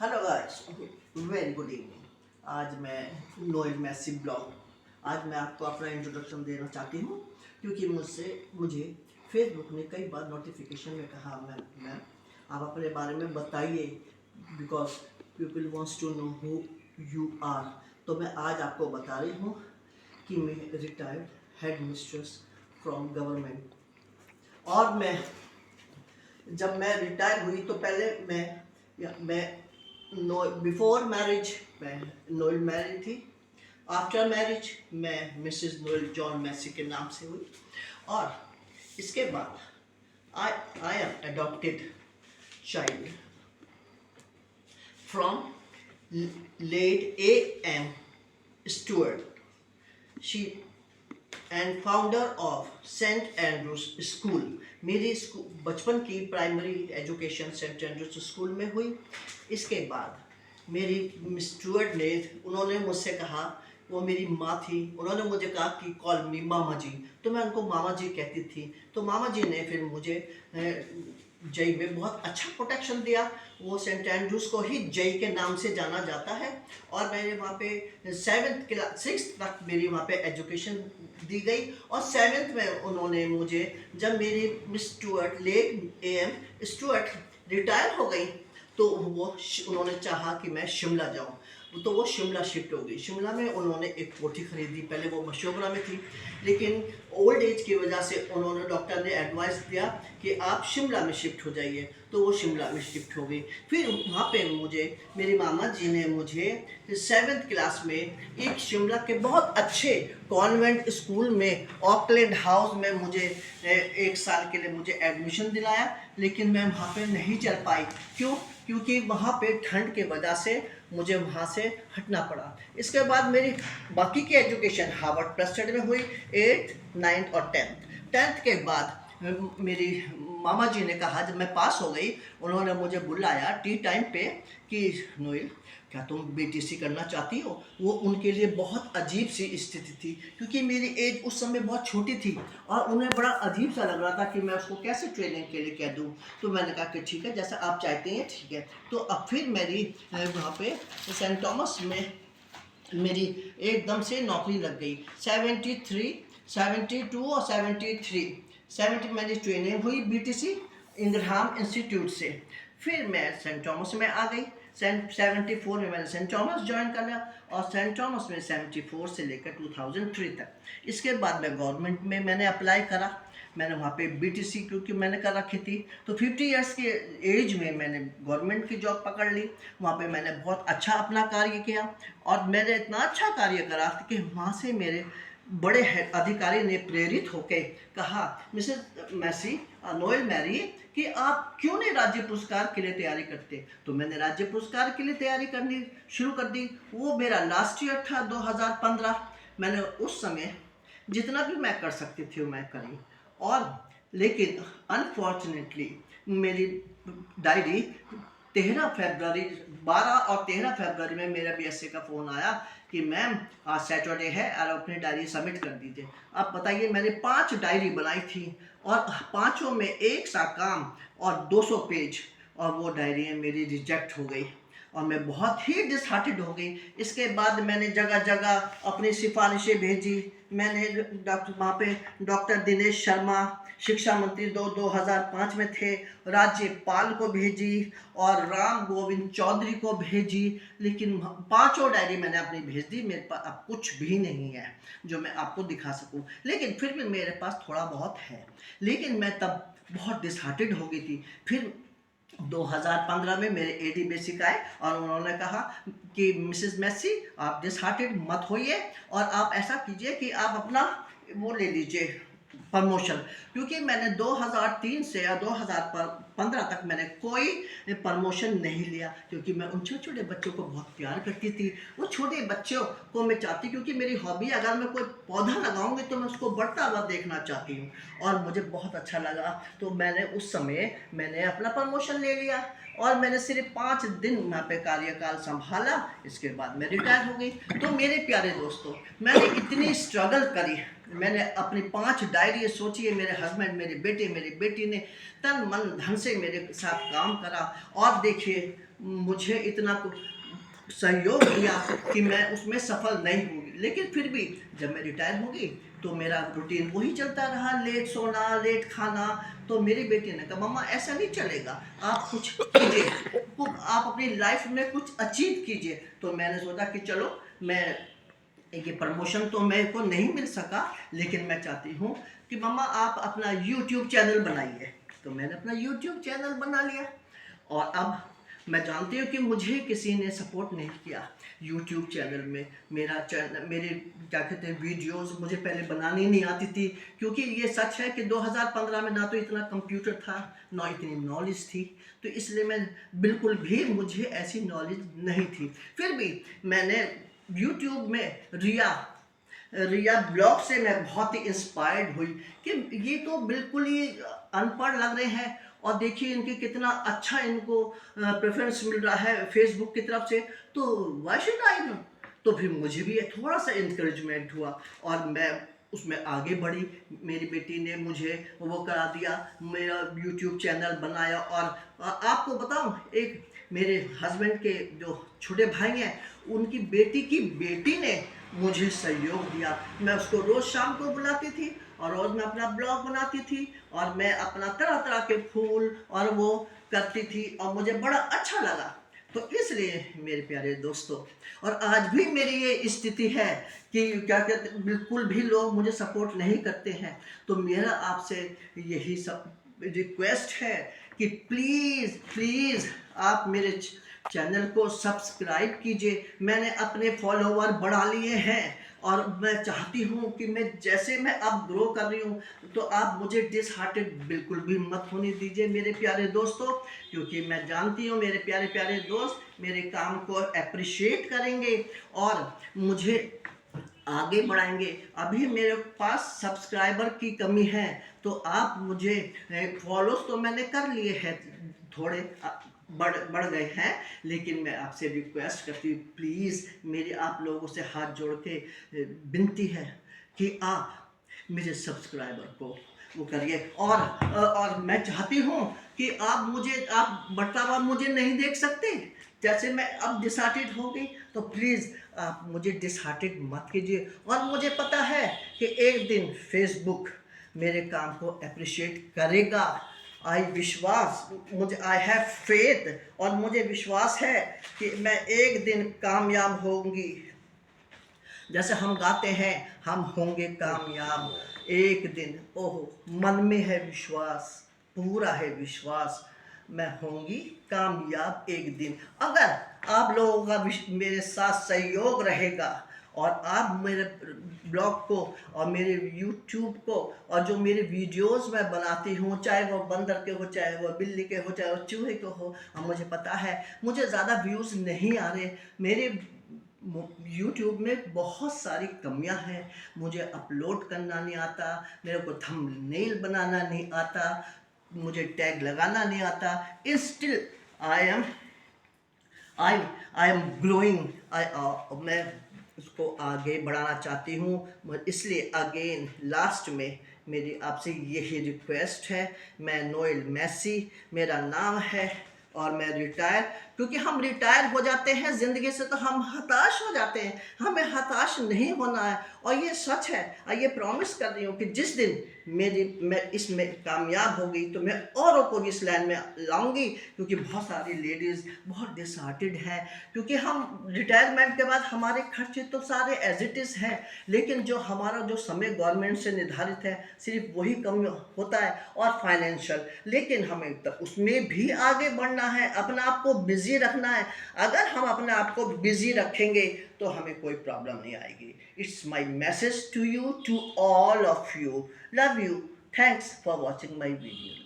Hello guys, very good evening. आज मैं Noel Messi blog, आज मैं आपको अपना इंट्रोडक्शन देना चाहती हूँ क्योंकि मुझे फेसबुक ने कई बार नोटिफिकेशन में कहा मैम आप अपने बारे में बताइए because people wants to know who you are. तो मैं आज आपको बता रही हूँ कि मैं retired head mistress from government. और जब मैं रिटायर हुई तो पहले मैं नो बिफोर मैरिज मैं नोएल मैरिड थी। आफ्टर मैरिज मैं मिसेस नोएल जॉन मैसी के नाम से हुई। और इसके बाद I I am adopted child from late A M Stuart she and founder of Saint Andrews school. मेरी बचपन की primary education Saint Andrews school में हुई। इसके बाद मेरी मिस स्टुअर्ट ने उन्होंने मुझसे कहा, वो मेरी माँ थी, उन्होंने मुझे कहा कि कॉल मी मामा जी। तो मैं उनको मामा जी कहती थी। तो मामा जी ने फिर मुझे जय में बहुत अच्छा प्रोटेक्शन दिया। वो सेंट एंड्रूज को ही जय के नाम से जाना जाता है। और मैंने वहाँ पे 7th क्लास 6th तक मेरी वहाँ पे एजुकेशन दी गई। और 7th में उन्होंने मुझे, जब मेरी Miss Stuart late M Stuart retire हो गई, तो उन्होंने चाहा कि मैं शिमला जाऊँ। तो वो शिमला शिफ्ट हो गई। शिमला में उन्होंने एक कोठी खरीदी। पहले वो मशोबरा में थी, लेकिन ओल्ड एज की वजह से उन्होंने, डॉक्टर ने एडवाइस दिया कि आप शिमला में शिफ्ट हो जाइए। तो वो शिमला में शिफ्ट हो गई। फिर वहाँ पे मुझे मेरी मामा जी ने मुझे 7th क्लास में एक शिमला के बहुत अच्छे कॉन्वेंट स्कूल में ऑकलैंड हाउस में मुझे 1 साल के लिए मुझे एडमिशन दिलाया। लेकिन मैं वहाँ पे नहीं चल पाई। क्यों? क्योंकि वहाँ पे ठंड के वजह से मुझे वहाँ से हटना पड़ा। इसके बाद मेरी बाकी की एजुकेशन हार्वर्ड प्रेस्टेड में हुई, 8th 9th और 10th के बाद मेरी मामा जी ने कहा, जब मैं पास हो गई, उन्होंने मुझे बुलाया टी टाइम पे कि नोएल, क्या तुम बीटीसी करना चाहती हो? वो उनके लिए बहुत अजीब सी स्थिति थी क्योंकि मेरी एज उस समय बहुत छोटी थी और उन्हें बड़ा अजीब सा लग रहा था कि मैं उसको कैसे ट्रेनिंग के लिए कह दूँ। तो मैंने कहा कि ठीक है, जैसा आप चाहते हैं ठीक है। तो अब फिर मेरी वहाँ पे सेंट थॉमस में मेरी एकदम से नौकरी लग गई। 73 72 और 73 70 मेरी ट्रेनिंग हुई बीटीसी इंग्रहाम इंस्टीट्यूट से। फिर मैं सेंट थॉमस में आ गई। 74 में मैंने सेंट थॉमस ज्वाइन कर लिया और सेंट थॉमस में 74 से लेकर 2003 तक। इसके बाद मैं गवर्नमेंट में मैंने अप्लाई करा। मैंने वहाँ पे बीटीसी क्योंकि मैंने कर रखी थी, तो 50 इयर्स के एज में मैंने गवर्नमेंट की जॉब पकड़ ली। वहाँ पे मैंने बहुत अच्छा अपना कार्य किया और मैंने इतना अच्छा कार्य करा कि वहाँ से मेरे बड़े अधिकारी ने प्रेरित होकर कहा, मिसेस मैसी नोएल मैरी, कि आप क्यों नहीं राज्य पुरस्कार के लिए तैयारी करते? तो मैंने राज्य पुरस्कार के लिए तैयारी करनी शुरू कर दी। वो मेरा लास्ट ईयर था 2015। मैंने उस समय जितना भी मैं कर सकती थी वो मैं करी। और लेकिन अनफॉर्चुनेटली मेरी डायरी 13 फरवरी 12 और 13 फरवरी में मेरा बीएससी का फ़ोन आया कि मैम आज सैटरडे है और अपनी डायरी सबमिट कर दीजिए। अब बताइए, मैंने 5 डायरी बनाई थी और पाँचों में एक सा काम और 200 पेज, और वो डायरी मेरी रिजेक्ट हो गई और मैं बहुत ही डिसहार्टेड हो गई। इसके बाद मैंने जगह जगह अपनी सिफारिशें भेजी। मैंने वहाँ पे डॉक्टर दिनेश शर्मा शिक्षा मंत्री 2005 में थे, राज्यपाल को भेजी और राम गोविंद चौधरी को भेजी। लेकिन 5 डायरी मैंने अपनी भेज दी। मेरे पास अब कुछ भी नहीं है जो मैं आपको दिखा सकूं, लेकिन फिर भी मेरे पास थोड़ा बहुत है। लेकिन मैं तब बहुत डिसहार्टेड हो गई थी। फिर 2015 में मेरे एडी बेसिक आए और उन्होंने कहा कि मिसेस मैसी, आप डिसहार्टेड मत होइए और आप ऐसा कीजिए कि आप अपना वो ले लीजिए प्रमोशन। क्योंकि मैंने 2003 से या 2015 तक मैंने कोई प्रमोशन नहीं लिया क्योंकि मैं उन छोटे छोटे बच्चों को बहुत प्यार करती थी। वो छोटे बच्चों को मैं चाहती, क्योंकि मेरी हॉबी, अगर मैं कोई पौधा लगाऊंगी तो मैं उसको बढ़ता हुआ देखना चाहती हूँ और मुझे बहुत अच्छा लगा। तो मैंने उस समय मैंने अपना प्रमोशन ले लिया और मैंने सिर्फ 5 दिन वहाँ पे कार्यकाल संभाला। इसके बाद मैं रिटायर हो गई। तो मेरे प्यारे दोस्तों, मैंने इतनी स्ट्रगल करी। मैंने अपनी 5 डायरी, सोचिए, मेरे हस्बैंड, मेरे बेटे, मेरी बेटी ने तन मन धन से मेरे साथ काम करा और देखिए मुझे इतना सहयोग दिया कि मैं उसमें सफल नहीं हुई, लेकिन फिर भी जब मैं रिटायर हो गई तो मेरा रूटीन वही चलता रहा, लेट सोना लेट खाना। तो मेरी बेटी ने कहा मम्मा ऐसा नहीं चलेगा, आप कुछ कीजिए, आप अपनी लाइफ में कुछ अचीव कीजिए। तो मैंने सोचा कि चलो, मैं ये प्रमोशन तो मेरे को नहीं मिल सका, लेकिन मैं चाहती हूँ कि मम्मा आप अपना यूट्यूब चैनल बनाइए। तो मैंने अपना यूट्यूब चैनल बना लिया, और अब मैं जानती हूँ कि मुझे किसी ने सपोर्ट नहीं किया यूट्यूब चैनल में। मेरा चैनल, मेरे क्या कहते हैं, वीडियोस मुझे पहले बनानी नहीं आती थी, क्योंकि ये सच है कि 2015 में ना तो इतना कंप्यूटर था, ना इतनी नॉलेज थी, तो इसलिए मैं बिल्कुल भी, मुझे ऐसी नॉलेज नहीं थी। फिर भी मैंने यूट्यूब में रिया ब्लॉग से मैं बहुत ही इंस्पायर्ड हुई कि ये तो बिल्कुल ही अनपढ़ लग रहे हैं, और देखिए इनके कितना अच्छा इनको प्रेफरेंस मिल रहा है फेसबुक की तरफ से, तो व्हाई शुड आई नो। तो फिर मुझे भी थोड़ा सा इंकरेजमेंट हुआ, और मैं उसमें आगे बढ़ी। मेरी बेटी ने मुझे वो करा दिया, मेरा यूट्यूब चैनल बनाया। और आपको बताऊं, एक मेरे हस्बैंड के जो छोटे भाई हैं, उनकी बेटी ने मुझे सहयोग दिया। मैं उसको रोज़ शाम को बुलाती थी, और रोज़ मैं अपना ब्लॉग बनाती थी, और मैं अपना तरह तरह के फूल और वो करती थी, और मुझे बड़ा अच्छा लगा। तो इसलिए मेरे प्यारे दोस्तों, और आज भी मेरी ये स्थिति है कि क्या कहते, बिल्कुल भी लोग मुझे सपोर्ट नहीं करते हैं। तो मेरा आपसे यही सब रिक्वेस्ट है कि प्लीज़ प्लीज़ आप मेरे चैनल को सब्सक्राइब कीजिए। मैंने अपने फॉलोवर बढ़ा लिए हैं, और मैं चाहती हूँ कि मैं अब ग्रो कर रही हूँ, तो आप मुझे डिसहार्टेड बिल्कुल भी मत होने दीजिए मेरे प्यारे दोस्तों, क्योंकि मैं जानती हूँ मेरे प्यारे प्यारे दोस्त मेरे काम को अप्रिशिएट करेंगे और मुझे आगे बढ़ाएंगे। अभी मेरे पास सब्सक्राइबर की कमी है, तो आप मुझे फॉलोज तो मैंने कर लिए हैं, थोड़े बढ़ गए हैं, लेकिन मैं आपसे रिक्वेस्ट करती हूँ, प्लीज़ मेरी आप लोगों से हाथ जोड़ के विनती है कि आप मेरे सब्सक्राइबर को वो करिए। और मैं चाहती हूँ कि आप बढ़ता हुआ मुझे नहीं देख सकते, जैसे मैं अब डिसहार्टेड हो गई, तो प्लीज़ आप मुझे डिसहार्टेड मत कीजिए। और मुझे पता है कि एक दिन फेसबुक मेरे काम को अप्रिशिएट करेगा। आई हैव फेथ, और मुझे विश्वास है कि मैं एक दिन कामयाब होंगी। जैसे हम गाते हैं, हम होंगे कामयाब एक दिन। ओह, मन में है विश्वास, पूरा है विश्वास, मैं होंगी कामयाब एक दिन। अगर आप लोगों का मेरे साथ सहयोग रहेगा, और आप मेरे ब्लॉग को और मेरे यूट्यूब को और जो मेरे वीडियोस मैं बनाती हूँ, चाहे वो बंदर के हो, चाहे वो बिल्ली के हो, चाहे वो चूहे के हो, और मुझे पता है मुझे ज़्यादा व्यूज़ नहीं आ रहे, मेरे यूट्यूब में बहुत सारी कमियां हैं, मुझे अपलोड करना नहीं आता, मेरे को थंबनेल बनाना नहीं आता, मुझे टैग लगाना नहीं आता। Still I am growing. मैं उसको आगे बढ़ाना चाहती हूँ, इसलिए अगेन लास्ट में मेरी आपसे यही रिक्वेस्ट है। मैं नोएल मैसी मेरा नाम है, और मैं रिटायर, क्योंकि हम रिटायर हो जाते हैं ज़िंदगी से तो हम हताश हो जाते हैं, हमें हताश नहीं होना है। और ये सच है, और ये प्रॉमिस कर रही हूँ कि जिस दिन मैं इसमें कामयाब हो गई, तो मैं औरों को भी इस लाइन में लाऊंगी, क्योंकि बहुत सारी लेडीज़ बहुत डिसहार्टेड हैं, क्योंकि हम रिटायरमेंट के बाद हमारे खर्चे तो सारे एज इट इज़ हैं, लेकिन जो हमारा जो समय गवर्नमेंट से निर्धारित है सिर्फ वही कम होता है, और फाइनेंशियल, लेकिन हमें तब उसमें भी आगे बढ़ना है, अपने आप को बिजी रखना है। अगर हम अपने आप को बिजी रखेंगे तो हमें कोई प्रॉब्लम नहीं आएगी। It's my message to you, to all of you, love you, thanks for watching my video.